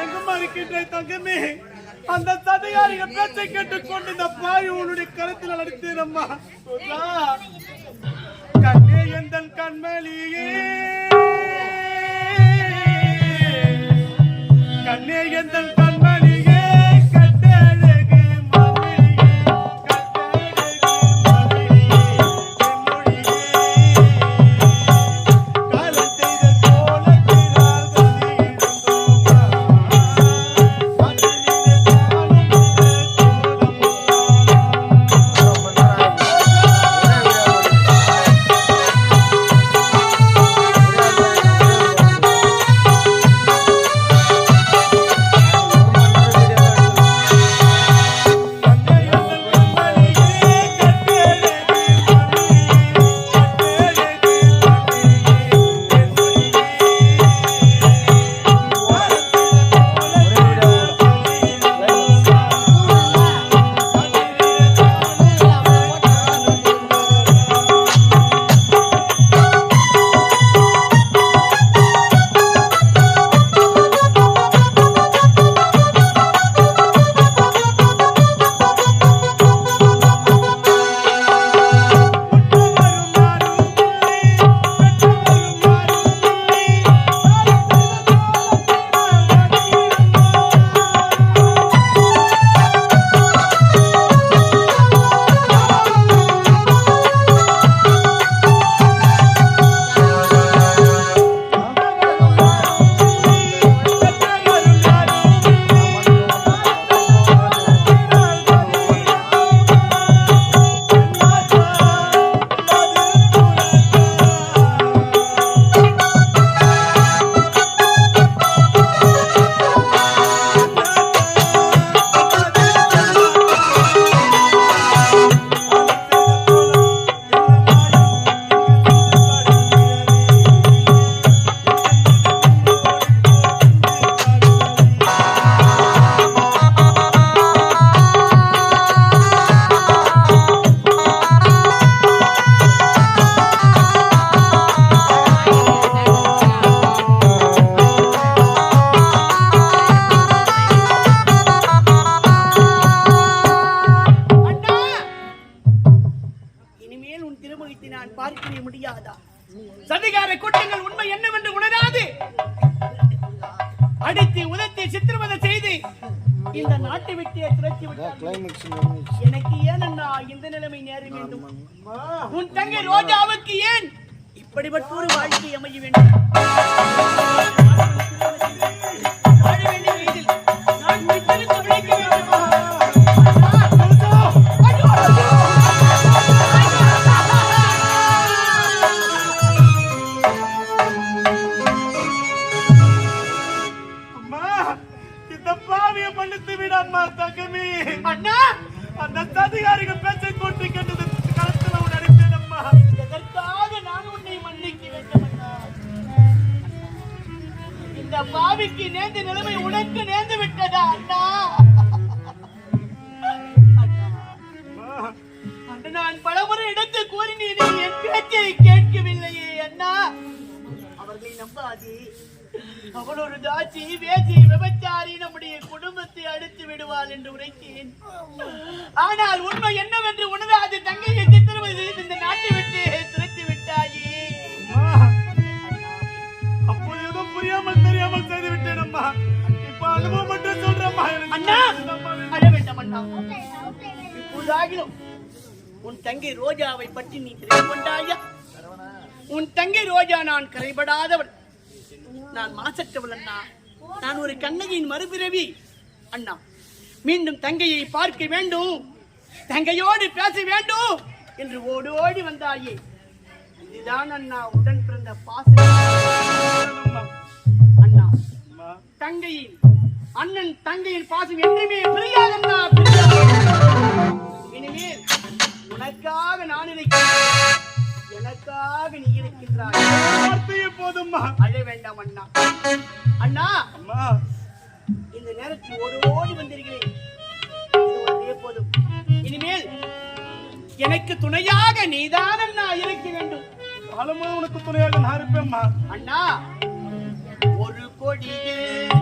எங்கம்மா இருக்கின்ற தங்கமே? அந்த சதிகாரிகள் பேச்சை கேட்டுக்கொண்டு இந்த பாய் உன்னுடைய கருத்தில் அடித்தேன் அம்மா. கண்ணே எந்தன் கண்மணியே, கண்ணே எந்தன் கண்மணியே, கட்டழகு மகளியே, கட்டழகு மகளியே, காலம் செய்த கோலத்தினால் சதிகார கூட்டங்கள் உண்மை என்னவென்று உணராது அடித்து உதத்தி சித்திரவதை செய்து இந்த நாட்டை விட்டு துரத்தி விட்டார். எனக்கு ஏன் அண்ணா இந்த நிலைமை நேர வேண்டும்? உன் தங்கை ரோஜாவுக்கு ஏன் இப்படிப்பட்ட ஒரு வாழ்க்கை அமைய வேண்டும்? வாழ வேண்டிய வயதில் நான் விட்டெடுத்து விளைக்க வேண்டுமா? அண்ணா, அந்த சதிகாரிகள் பேச்சை கொண்டு கேட்டது களத்தில் அவன் அடித்தேன் அம்மா. எதற்காக நான் உன்னை மன்னிக்க வேண்டும் அண்ணா? இந்த பாவிக்கு நேர்ந்த நிலைமை உனக்கு நேர்ந்து விட்டதா அண்ணா? அண்ணா, நான் பலமுறை இடத்தை கூறினேன், என் பேச்சை கேட்கவில்லையே அண்ணா. அவர்களை நம்பாதே. அவள் ஒரு தாட்சி வேசி விபச்சாரி, நம்முடைய குடும்பத்தை அடித்து விடுவாள் என்று உரைத்தேன். ஆனால் உண்மை என்னவென்று உணராது தங்கையை சித்திரவதை செய்து இந்த நாட்டை விட்டு துரத்தி விட்டாயே. அப்போ ஏதோ புரியாமல் தெரியாமல் செய்து விட்டேன் அம்மா. இப்ப அனுபவம் மட்டும் சொல்றம்மா. அண்ணா, அழ வேண்டாம் அண்ணா. இப்போதாகிலும் உன் தங்கை ரோஜாவை பற்றி நீ தெரிந்து கொண்டாயா? உன் தங்கை ரோஜா நான் கரைபடாதவள், நான் மாசற்றவள் அண்ணா. நான் ஒரு கண்ணகியின் மறுபிறவி அண்ணா. மீண்டும் தங்கையை பார்க்க வேண்டும், தங்கையோடு பேச வேண்டும் என்று ஓடி ஓடி வந்தாயே. இதுதான் அண்ணா உடன் பிறந்த பாசம் அண்ணா. தங்கையின் அண்ணன் தங்கையின் பாசம் என்றுமே பிரியாது அண்ணா. இனிமேல் உனக்காக நான் இருக்கிறேன், எனக்காக நீ இருக்கின்றாய். போதும்மா, அழ வேண்டாம் அண்ணா. அண்ணா, இந்த நேரத்தில் ஓடி ஓடி வந்திருக்கிறேன், போதும். இனிமேல் எனக்கு துணையாக நீதான் அண்ணா இருக்க வேண்டும். காலமும் உனக்கு துணையாக நான் இருப்பேன்மா. அண்ணா, ஒரு கொடியில்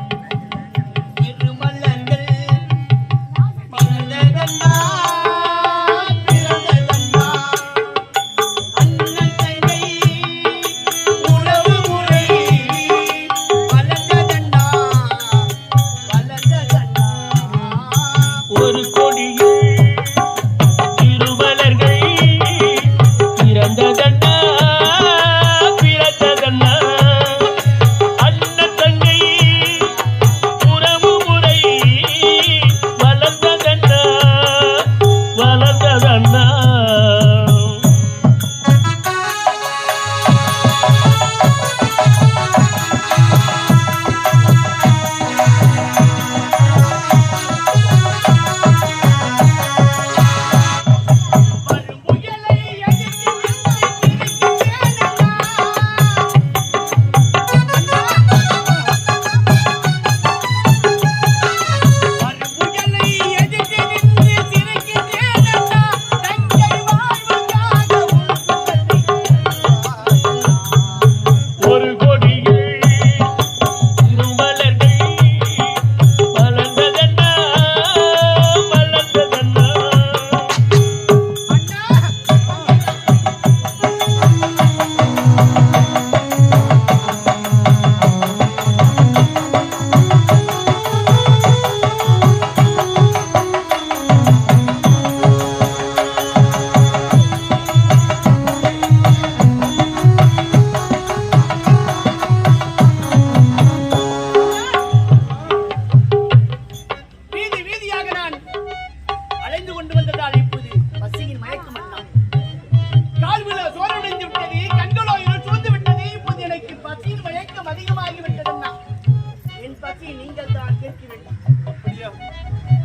நான் கேட்க வேண்டும். அப்படியா?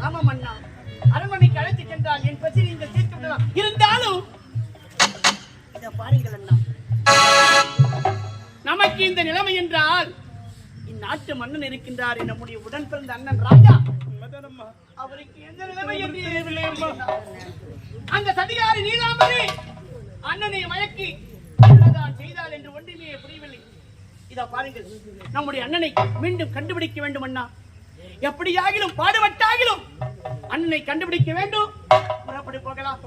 ஆமாம் அண்ணா, அரண்மனைக்கு அழைத்து சென்றால் என் பசி நீங்கள் தீர்த்து விடலாம். இருந்தாலும் இதை பாருங்கள் அண்ணா, நமக்கு இந்த நிலைமை என்றால் இந்நாட்டு மன்னன் இருக்கின்றார், நம்முடைய உடன் பிறந்த அண்ணன் ராஜா. அவருக்கு எந்த நிலைமை என்று தெரியவில்லை அம்மா. அந்த சதிகாரி நீலாம்பரி அண்ணனை மயக்கி என்னதான் செய்தால் என்று ஒன்றுமே புரியவில்லை. இதா பாருங்கள், நம்முடைய அண்ணனை மீண்டும் கண்டுபிடிக்க வேண்டும் அண்ணா. எப்படியாகிலும் பாடுபட்டாகிலும் அண்ணனை கண்டுபிடிக்க வேண்டும். புறப்படி போகலாம்.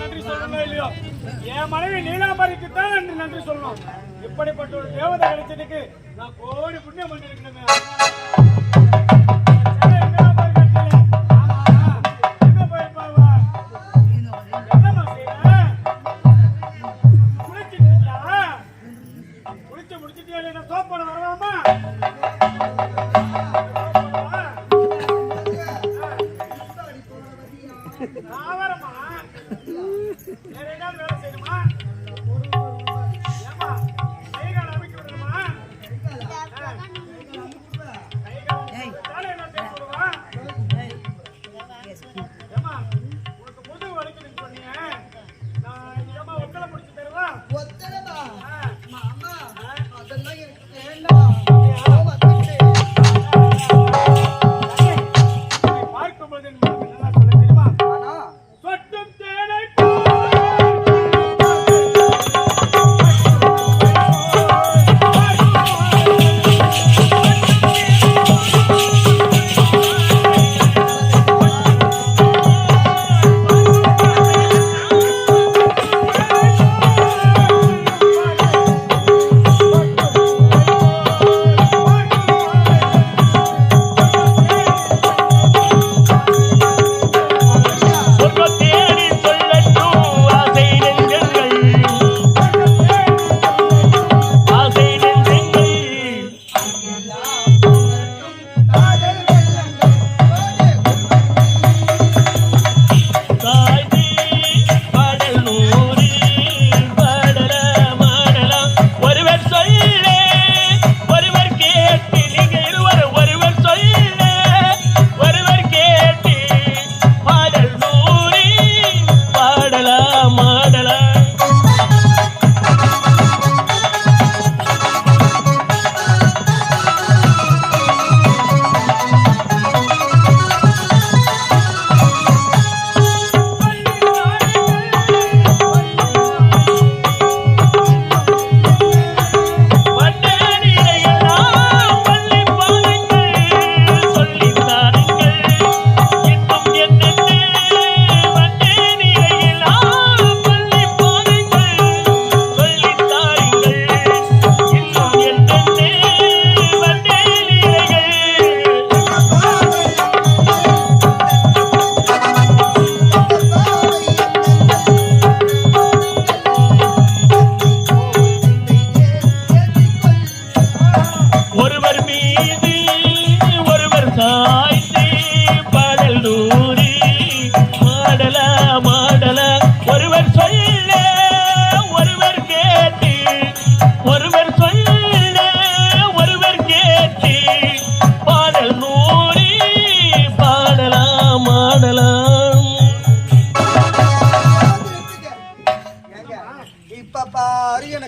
நன்றி சொல்லணும் இல்லையோ? என் மனைவி நீலாம்பரிக்கு தான் நன்றி சொல்லணும். இப்படிப்பட்ட ஒரு தேவதை கிடைச்சதுக்கு நான் கோடி புண்ணியம் பண்ணிருக்கேன். குளிச்சு முடிச்சுட்டு சோப்போட வரலாமா?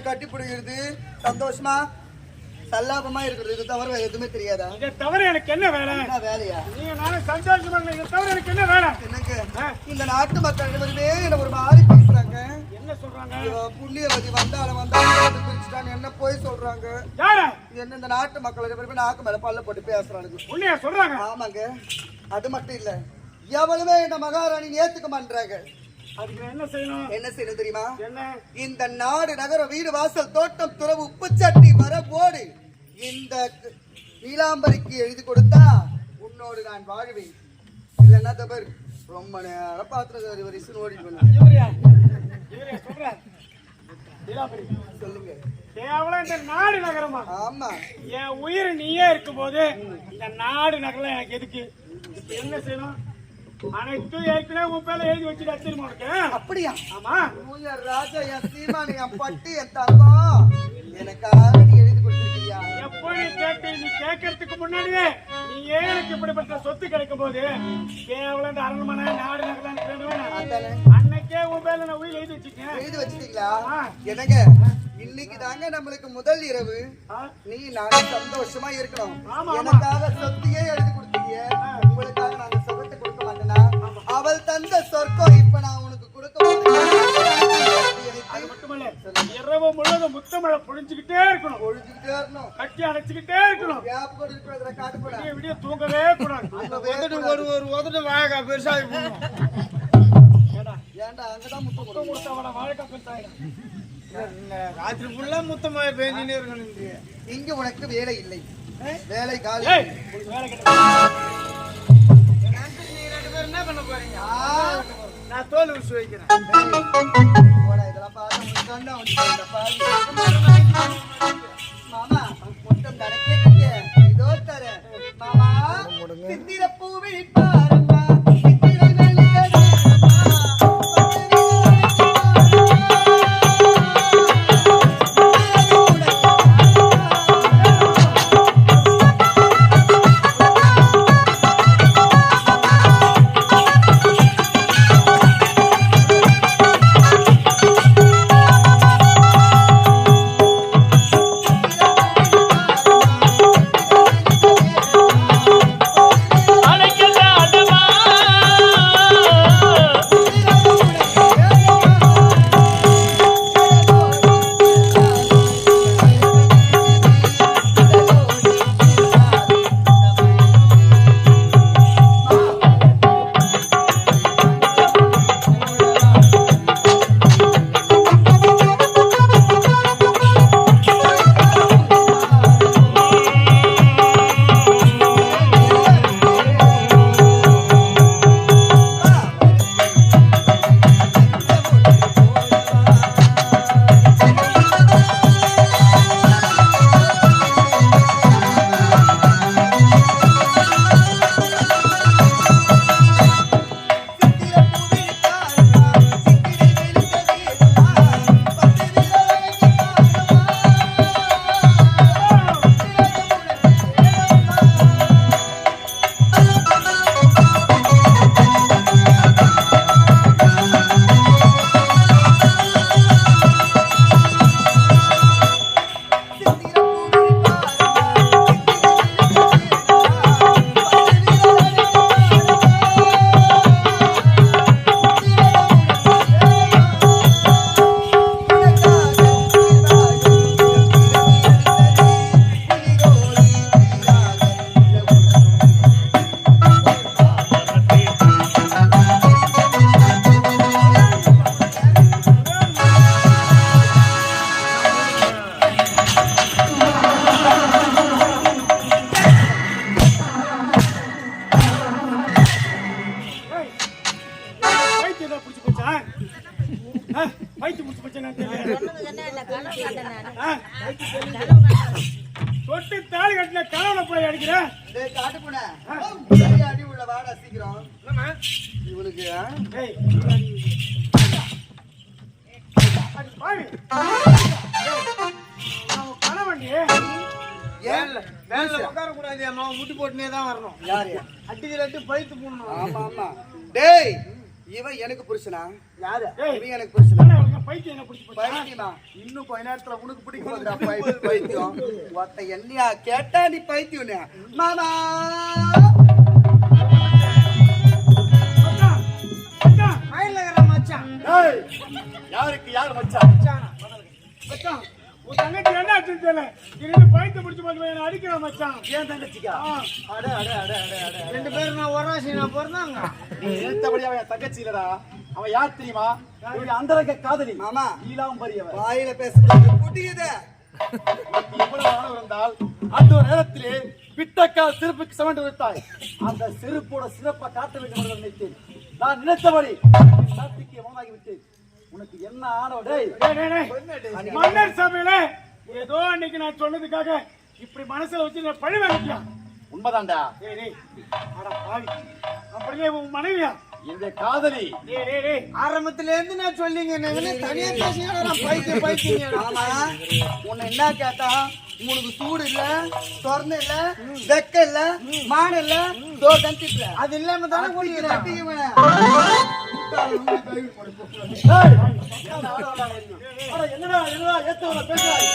கட்டிப்பிடிக்கிறது சந்தோஷமா சல்லாபமா இருக்கிறது, இது தவிர எதுவுமே தெரியாதா? இதை தவிர எனக்கு என்ன வேலை? என்ன வேலையா? நீங்க நானும் சந்தோஷமா இல்லை, இதை தவிர எனக்கு என்ன வேலை? எனக்கு இந்த நாட்டு மக்கள் அனைவருமே என்ன ஒரு மாதிரி பேசுறாங்க. என்ன சொல்றாங்க? புண்ணியவதி வந்தாலும் பிரிச்சுட்டாங்க, என்ன போய் சொல்றாங்க. யாரு? என்ன இந்த நாட்டு மக்கள் அனைவருமே நாக்கு மேல பல்ல போட்டு பேசுறாங்க. உண்மையா சொல்றாங்க? ஆமாங்க. அது மட்டும் இல்ல, எவ்வளவே இந்த மகாராணி ஏத்துக்க மாட்டாங்க. அதுக்கு என்ன செய்யணும்? என்ன செய்யணும் தெரியுமா? என்ன? இந்த நாடு நகரம் வீடு வாசல் தோட்டம் துறவு உப்பு சட்டி வரப்போடு இந்த நீலாம்பரிக்கு எழுதி கொடுத்தா உன்னோடு நான் வாழ்வேன். இல்லைன்னா தவறு. ரொம்ப நேரம் பாத்திரம் வரிசு ஓடி சொல்லுங்க. கேவலம் இந்த நாடு நகரமா? ஆமா. என் உயிர் நீயே இருக்கும் போது இந்த நாடு நகரம் எனக்கு எதுக்கு? என்ன செய்யணும்? அனைத்தும் ஏற்கனவே உன் பேர்ல எழுதி வச்சுட்டு தெரியுமா உனக்கு? அப்படியா? ஆமா. என் ராஜா, என் சீமானு, என் பட்டு, என் தங்கம் எனக்காக நீ எழுதி கொடுத்திருக்கியா? எப்போ நீ கேட்கறதுக்கு முன்னாடியே நீ ஏன் எனக்கு இப்படிப்பட்ட சொத்து கிடைக்கும் போது கேவலம் இந்த அரண்மனை நாடு நகரம் அன்னைக்கே உன் பேர்ல நான் உயிர் எழுதி வச்சுட்டேன். எழுதி வச்சிட்டீங்களா? என்னங்க இன்னைக்கு தாங்க நம்மளுக்கு முதல் இரவு. நீ நாங்க சந்தோஷமா இருக்கணும். எனக்காக சொத்தையே எழுதி கொடுத்தீங்க, உங்களுக்காக நாங்க சொத்தை கொடுக்க மாட்டேனா? அவள் தந்த சொர்க்கம் இப்ப நான் உனக்கு கொடுக்க அது மட்டுமல்ல, இரவு முழுவதும் முத்தமழை பொழிஞ்சுக்கிட்டே இருக்கணும், கட்டி அடைச்சுக்கிட்டே இருக்கணும். விடிய தூங்கவே கூடாது. பெருசா ஏன்டா அங்கதான் முத்தம் கொடுத்தவன வாழ்க்கை பெருசாயிடும். ராத்திரி ஃபுல்லா முத்தமா பேஞ்சினே இருக்கணும். இங்க உனக்கு வேலை இல்லை, வேலை காலி. வேலை கிடையாது. நீ 2 பேரும் என்ன பண்ண போறீங்க? நான் தோல் உரிச்சு வைக்கிறேன். இதெல்லாம் பார்த்தா மாமா மொத்தம் நடக்கீங்க. இதோ தர மாமா சித்திர பூவி பாரம்மா, சித்திரை மல்லிகை தொட்டு தாலி கட்டின கணவனை போய் அடிக்கிறேன். காட்டு போன அடி உள்ள வாடா சீக்கிரம். இவளுக்கு கணவன் உட்கார கூடாது, முட்டு போட்டுனே தான் வரணும். யாரு அடிச்சு பைத்து போடணும். ஆமா ஆமா. டேய் இவன் எனக்கு புருஷனா? யாரு? இவன் எனக்கு புருஷனா? பைத்தியம் என்ன பிடிச்சி பைத்தியமா? இன்னும் கொஞ்ச நேரத்துல உனக்கு பிடிக்க போகுதுடா பைத்தியம். ஒத்த என்னையா கேட்டா நீ பைத்தியம். மாமா யாருக்கு யாரு மச்சான்? உன் தங்கச்சி என்ன ஆச்சு தெரியல, பைத்தியம் பிடிச்சி போய் அடிக்கிறான் மச்சான். ஏன் தங்கச்சிக்கா? அட அட அட அட அட 2 பேரும் நான் ஒராசி நான் பிறந்தாங்க. நீ ஏத்தபடி அவன் தங்கச்சி இல்லடா. அவன் யார் தெரியுமா? அந்தரங்க காதலி மாமா. ஈலாம்பரி. அவன் வாயில பேசுறது புடியுதே. எவ்வளவு ஆணவம் இருந்தால் அந்த ஒரு நேரத்திலே பிட்டக்கால் சிறப்புக்கு சமண்டு வைத்தாய். அந்த செருப்போட சிறப்பை காட்ட வேண்டும் என்று நினைத்தேன். நான் நினைத்தபடி சாத்திக்கு மௌனாகி விட்டேன். உனக்கு என்ன ஆணவம்? மன்னர் சபையில ஏதோ அன்னைக்கு நான் சொன்னதுக்காக இப்படி மனசுல வச்சு நான் பழி வாங்கிக்கலாம். உண்மைதான்டா. டேய் டேய் அட பாவி அப்படியே உன் மனைவியா என்னுடைய காதலி. டேய் டேய் டேய் ஆரம்பத்துல இருந்து நான் சொல்லிங்க தனியா பேசினா பைத்தியம் ஆமா உன்னை என்ன கேட்டா உனக்கு சூடு இல்ல சொர்ணம் இல்ல வெக்க இல்ல மான இல்ல தோட்டத்துல அது இல்லாம தானே என்னடா ஏத்தவன பேசுறாய்?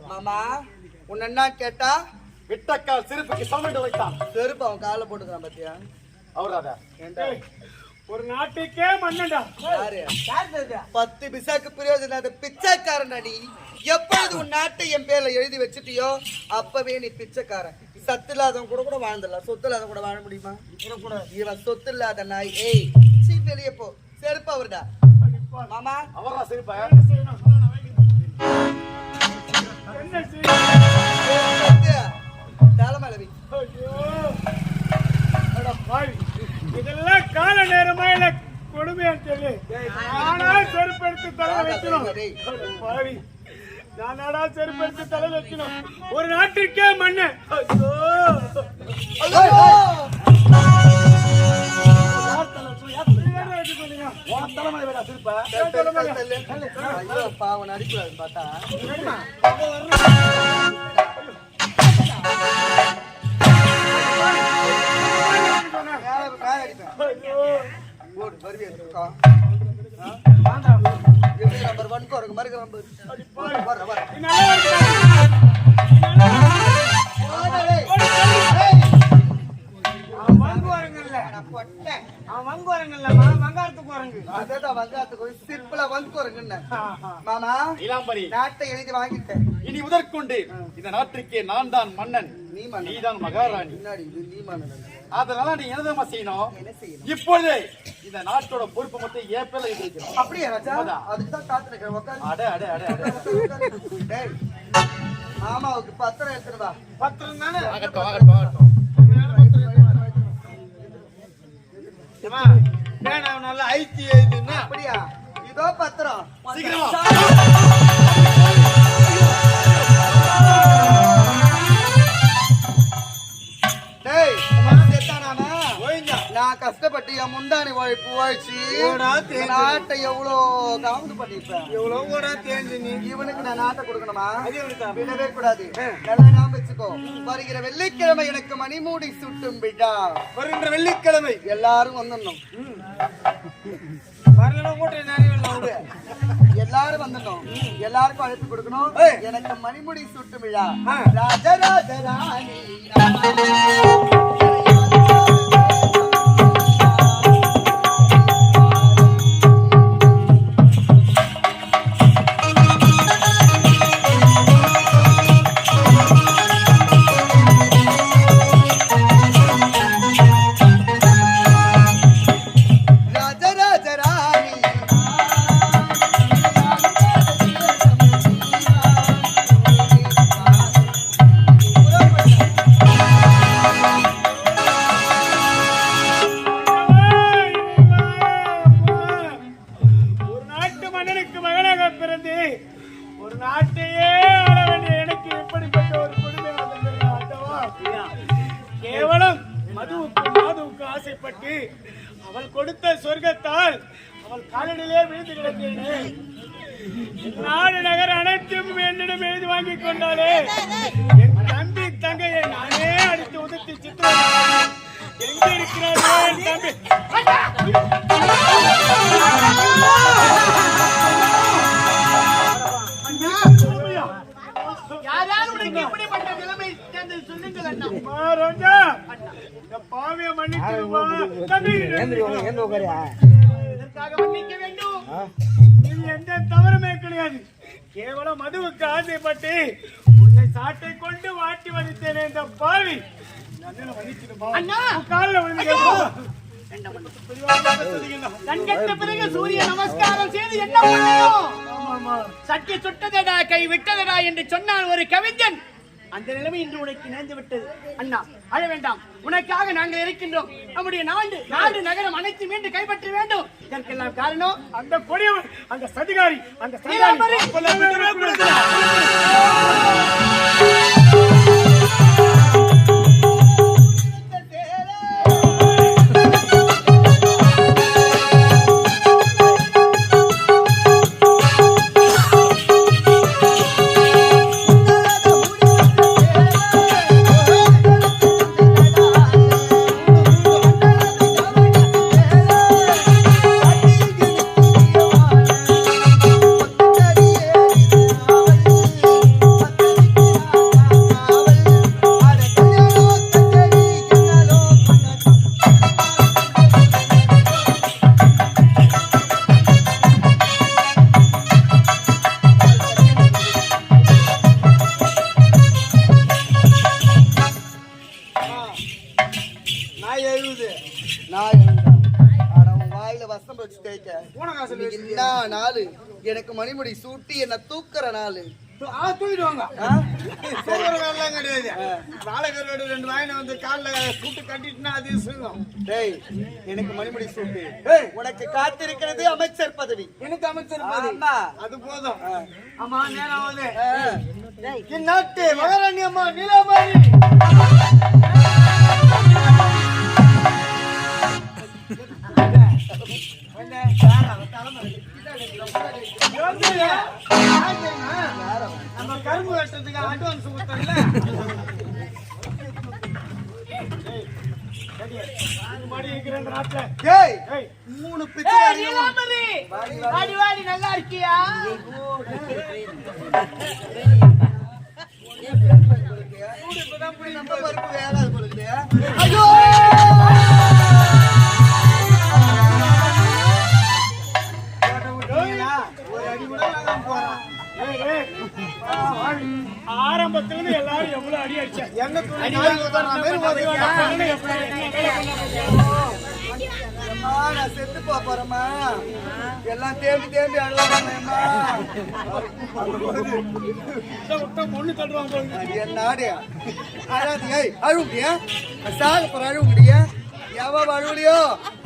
மாமா உன்ன என்ன கேட்டா விட்டக்கால் சிரிப்புக்கு சமண்டு வைத்தான். செருப்பு அவன் கால போட்டுக்கிறான் பாத்தியா? அவராதா ஒரு நாட்டுக்கே மன்னடா. யாரு 10 பிசாக்கு பிரயோஜனம் பிச்சைக்காரன் அடி. எப்பொழுது உன் நாட்டை என் பேர்ல எழுதி வச்சுட்டியோ அப்பவே நீ பிச்சைக்காரன். சத்து இல்லாதவன் கூட கூட வாழ்ந்துடலாம், சொத்து இல்லாதவன் கூட வாழ முடியுமா? இவன் சொத்து இல்லாத நாய். ஏய் சீ வெளியே போ. செருப்பு அவருடா மாமா. அவரா செருப்பா? இதெல்லாம் கால நேரமா இல்ல கொடுமையான்னு சொல்லி நானா செருப்படுத்தி தலை வைக்கணும். நானாடா செருப்படுத்தி தலை வைக்கணும். ஒரு நாட்டிற்கே மண்ணு. பாவன் அடிக்கூடாது பார்த்தா நம்பர் 1 குரங்கு மாதிரி மாமா நாட்டை எழுதி வாங்கிட்டேன். இனி முதற்கொண்டு இந்த நாட்டிற்கே நான் தான் மன்னன், நீ மன்னன், நீதான் மகாராணி. நீ மன்னன். அதனால நீ என்னதமா செய்யணும்? என்ன செய்யணும்? இப்பொழுது இந்த நாட்டோட பொறுப்பு மொத்தம் என் பேர்ல இருக்கிறோம். அப்படியே ராஜா, அதுக்கு தான் காத்துருக்கேன். உட்காரு. அட அட அட அட டேய், மாமாவுக்கு பத்திரம் எடுத்துட்டு வா. பத்திரம் தானே ஆகட்டும் ஆகட்டும் ஆகட்டும். வேணாம், நல்லா ஐத்தி எழுதுன்னா அப்படியா? இதோ பத்திரம். சீக்கிரம் டேய், செத்தானாமா? நான் கஷ்டப்பட்டு என் முந்தானி உழைப்பு உழைச்சு நாட்டை எவ்வளோ காவந்து பண்ணிருப்பேன். எவ்வளவு கூட தேர்ந்து நீ இவனுக்கு நான் நாட்டை கொடுக்கணுமா? விடவே கூடாது. நல்லா ஞாபகம் வச்சுக்கோ. வருகிற வெள்ளிக்கிழமை எனக்கு மணிமூடி சுட்டும் விழா. வருகின்ற வெள்ளிக்கிழமை எல்லாரும் வந்துடணும். வரலாம் கூட நிறைய எல்லாரும் வந்துடணும். எல்லாருக்கும் அழைப்பு கொடுக்கணும். எனக்கு மணிமுடி சுட்டும் விழா. ராஜராஜ ராணி ஒரு நாட்டையே ஆள வேண்டிய எனக்கு எப்படிப்பட்ட ஒரு கொடுமை வந்தது? கேவலம் மாதுவுக்கு ஆசைப்பட்டு அவள் கொடுத்த சொர்க்கத்தால் அவள் காலடியிலே விழுந்து கிடந்தேனே. நாடு நகர் அனைத்தும் என்னிடம் எழுதி வாங்கி கொண்டாலே. என் தம்பி தங்கையை நானே அடித்து உதத்தி சித்திர எங்க இருக்கிறார்கள் என் தம்பி? பாவிய மன்னிச்சிருவா தம்பி. எந்த தவறுமே கிடையாது. கேவலம் மதுவுக்கு ஆசைப்பட்டு உன்னை சாட்டை கொண்டு வாட்டி வலித்தேனே இந்த பாவி. பிறகு சூரிய நமஸ்காரம் செய்து என்ன பண்ணணும்? சட்டி சுட்டதடா கை விட்டதடா என்று சொன்னான் ஒரு கவிஞன். அந்த நிலைமை இன்று உனக்கு நேர்ந்து விட்டது. அண்ணா அழ வேண்டாம், உனக்காக நாங்கள் இருக்கின்றோம். நம்முடைய நாடு நகரம் அனைத்து மீண்டும் கைப்பற்ற வேண்டும். இதற்கெல்லாம் காரணம் அந்த கொடியவன், அந்த சதிகாரி, அந்த எனக்கு மணிமுடி சூட்டி என்ன தூக்குற நாளு. தூக்கிடுவாங்க. கிடையாது. வாழைக்கரோடு 2 வாயின வந்து காலில் சூட்டு கட்டிட்டுனா அது சொல்லுவோம். டேய், எனக்கு மணிமுடி சூட்டு. உனக்கு காத்திருக்கிறது அமைச்சர் பதவி. எனக்கு அமைச்சர் பதவி. அது போதும். ஆமா, நேரம் ஆகுது. இந்நாட்டு மகாராணி அம்மா நீலாபாரி நம்ம கரும்பு வெட்டுறதுக்கு அட்வான்ஸ் கொடுத்தோம்ல. மூணு பிச்சை நல்லா இருக்கியா? ஐயோ, ஆரம்பத்துல எல்லாரும் எவ்வளவு அடி அடிச்சா அம்மா, நான் செத்து போறேம்மா. எல்லாம் தேம்பி தேம்பி அழுவாங்கம்மா. பொண்ணு தட்டுவாங்க என் நாடு அழாது. ஏய், அழுவுடியா? சாக போற அழுவுடியா? எவ அழுவுடியோ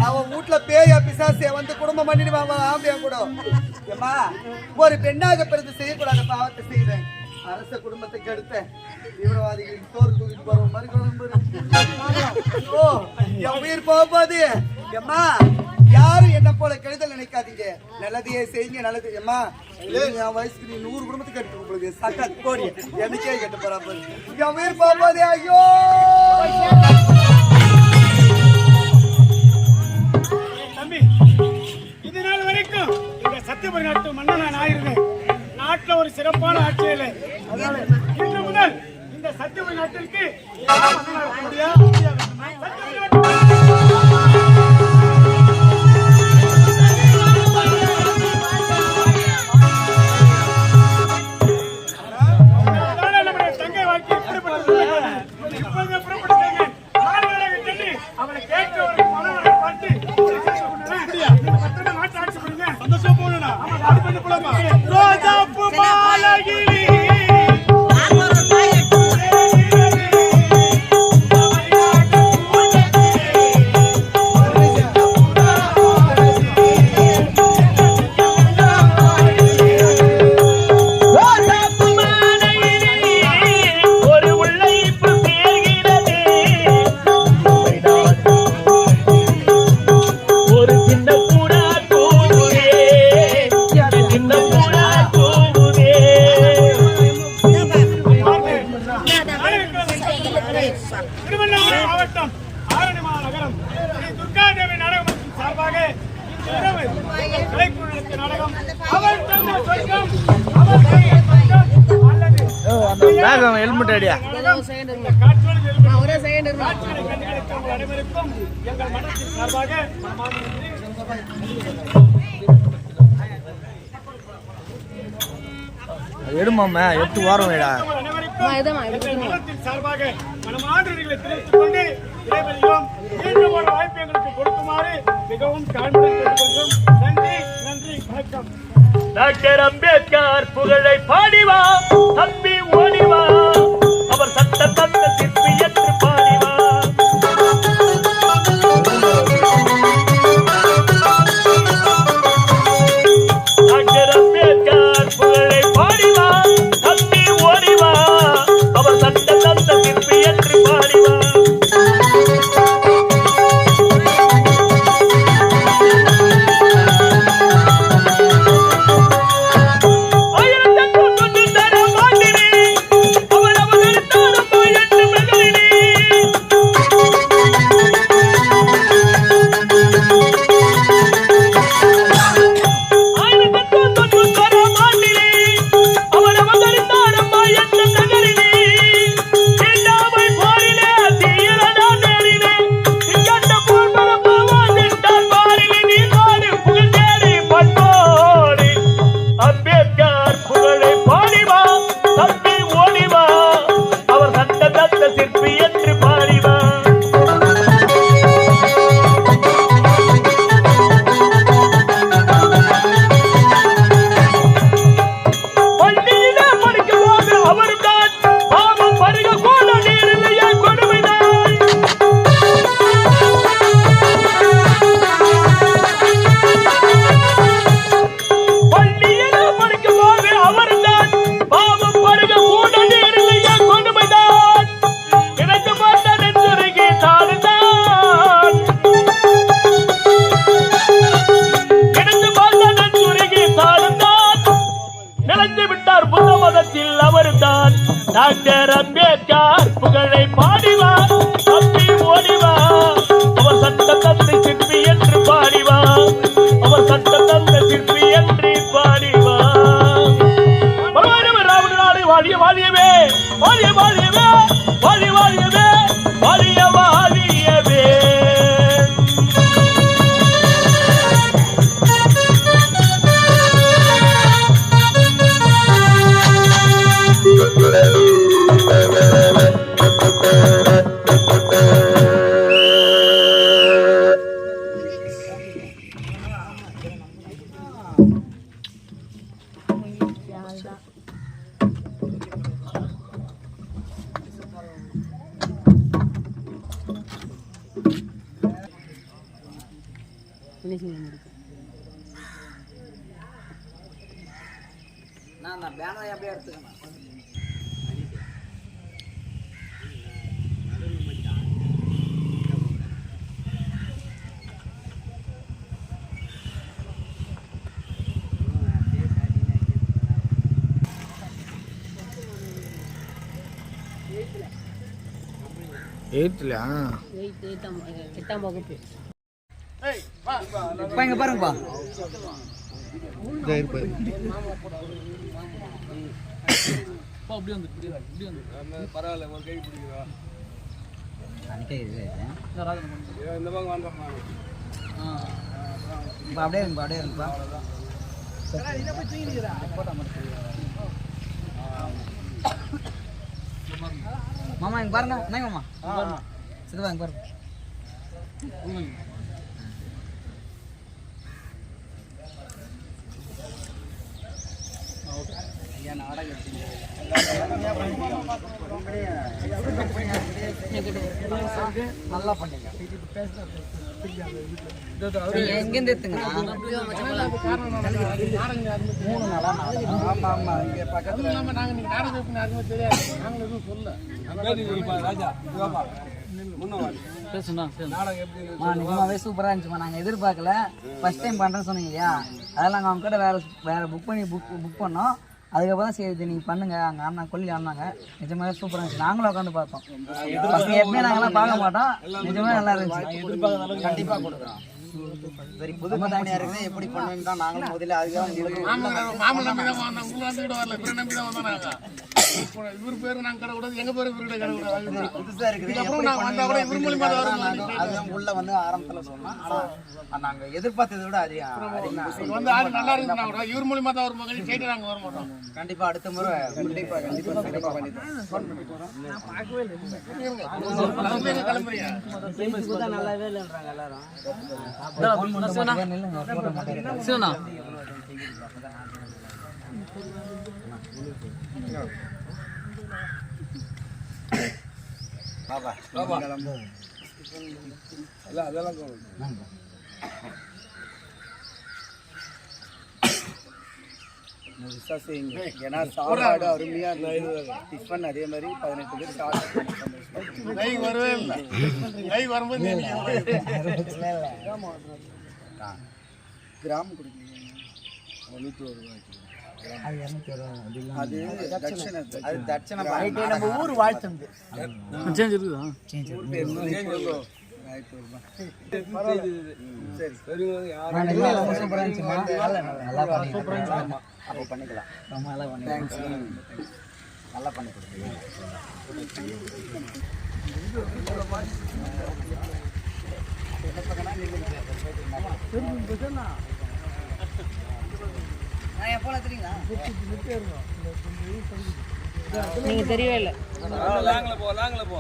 அவன் வீட்டுல பேயா பிசாசிய வந்து குடும்பம் பண்ணிடுவாங்க. ஆம்பியா கூட ஏமா, ஒரு பெண்ணாக பிறந்து செய்யக்கூடாத பாவத்தை செய்தேன். அரச குடும்பத்தை கெடுத்தேன். தீவிரவாதிகளுக்கு சோறு தூக்கிட்டு போற மாதிரி என் உயிர் போகாது. ஏம்மா, யாரும் என்ன போல கெடுதல் நினைக்காதீங்க. நல்லதையே செய்யுங்க. நல்லது ஏம்மா, என் வயசுக்கு நீ 100 குடும்பத்துக்கு எடுத்து கொடுக்குறது சட்டா கோடி எனக்கே கெட்டு போறா பாரு. என் உயிர் போகாது. ஐயோ, தம்பி, இது நாள் வரைக்கும் இந்த சத்தியபுரி நாட்டு மன்னனா நான் இருந்தேன். நாட்டுல ஒரு சிறப்பான ஆட்சியில இன்று முதல் இந்த சத்தியபுரி நாட்டிற்கு நம்முடைய தங்கை வாழ்க்கை எப்படிப்பட்டது? இப்போது புறப்பட்டு அவனை கேட்க மனவரை பார்த்து நாட்டு ஆட்சி பண்ணுங்க. சந்தோஷம் போகணும். ரோஜாப்பு மாலையிலே திருவண்ணாமலை மாவட்டம் ஆரணிமா நகரம் ஸ்ரீ துர்காதேவி நாடகத்தின் சார்பாக இரவு கலைக்குழுக்கு நாடகம் அவர் தந்த சொர்க்கம் அவர் தந்த சொர்க்கம் அல்லது ஹெல்மெட் அடியா அனைவருக்கும் எங்கள் மனத்தின் சார்பாக எடுமாமா எட்டு வாரம் வேடா சார்பாக மனமாதிரிகளை தெரிவித்துக் கொண்டு விடைபெறுகிறோம். மீண்டும் ஒரு வாய்ப்பு எங்களுக்கு கொடுக்குமாறு மிகவும் தாழ்மையுடன் கேட்டுக்கொள்கிறோம். நன்றி, நன்றி, வணக்கம். டாக்டர் அம்பேத்கர் புகழை பாடிவா, தம்பி ஓடிவா, அவர் சட்ட தந்த சிற்பி என்று பாடிவா. டாக்டர் அம்பேத்கர் புகழை பாடிவா, தம்பி ஓடிவா, அவர் சட்ட தந்த சிற்பி என்று பாடிவா. ஆயிரத்தெட்டு தர மாட்டினே நான் பேனர் அப்படியே எடுத்துக்கணும். எட்டாம் வகுப்பு. இங்க பாருங்கப்பா. பரவாயில்ல ஒரு கை பிடிக்கிறா இந்த பக்கம் வந்தோம்மா அப்படியே இருங்கப்பா, அப்படியே இருங்கப்பா. மாமா இங்க பாருங்க. என்னங்க மாமா? சிதம்பா இங்க பாருங்க. நல்லா பண்ணீங்க. எங்கேருந்து எடுத்துங்கண்ணா? 3 நாளா? ஆமா ஆமா, இங்க பக்கத்துல நிஜமாவே சூப்பரா இருந்துச்சுமா. நாங்க எதிர்பார்க்கல. ஃபர்ஸ்ட் டைம் பண்றேன்னு சொன்னீங்க இல்லையா, அதெல்லாம் நாங்கள் அவங்க கிட்ட வேற புக் பண்ணி புக் பண்ணோம். அதுக்கப்புறம் தான் சரி நீங்கள் பண்ணுங்க. அங்கே அண்ணா கொல்லி ஆடினாங்க. நிஜமாவே சூப்பராக இருந்துச்சு. நாங்களும் உட்காந்து பார்த்தோம். எப்பவுமே நாங்களாம் பார்க்க மாட்டோம். நிஜமே நல்லா இருந்துச்சு. கண்டிப்பாக கொடுக்குறோம். சரி, புது கம்பெனியாக இருக்குன்னா எப்படி பண்ணுவீங்க தான் நாங்களும் முதல்ல அதுதான் இவர் பேரு நாங்க கடை கூடாது, எங்க பேரு இவரு கடை கூடாது. புதுசாக இருக்குது. அதுதான் உள்ள வந்து ஆரம்பத்தில் சொன்னோம். ஆனால் நாங்கள் எதிர்பார்த்ததை விட வந்து ஆள் நல்லா இருக்குன்னா கூட இவர் மூலியமா தான் ஒரு மகன் கேட்டு நாங்க வர மாட்டோம். கண்டிப்பாக அடுத்த முறை கண்டிப்பாக கிளம்புறியா? நல்லாவே இல்லைன்றாங்க எல்லாரும். ஏன்னா சாப்பாடு அருமையா இருந்தது. டிஃபன் அதே மாதிரி 18 பேர் சாப்பிட்டு வரவே இல்லை. கை வரும்போது கிராம் கொடுக்கணும். அது தட்சணை. அது தட்சணை. நம்ம ஊர் வாழ்த்து அப்போ பண்ணிக்கலாம். ரொம்ப நல்லா பண்ணி நல்லா பண்ணி கொடுத்தீங்க. நீங்க தெரியவே இல்லை. லாங்கில போ.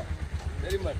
தெரியுமா?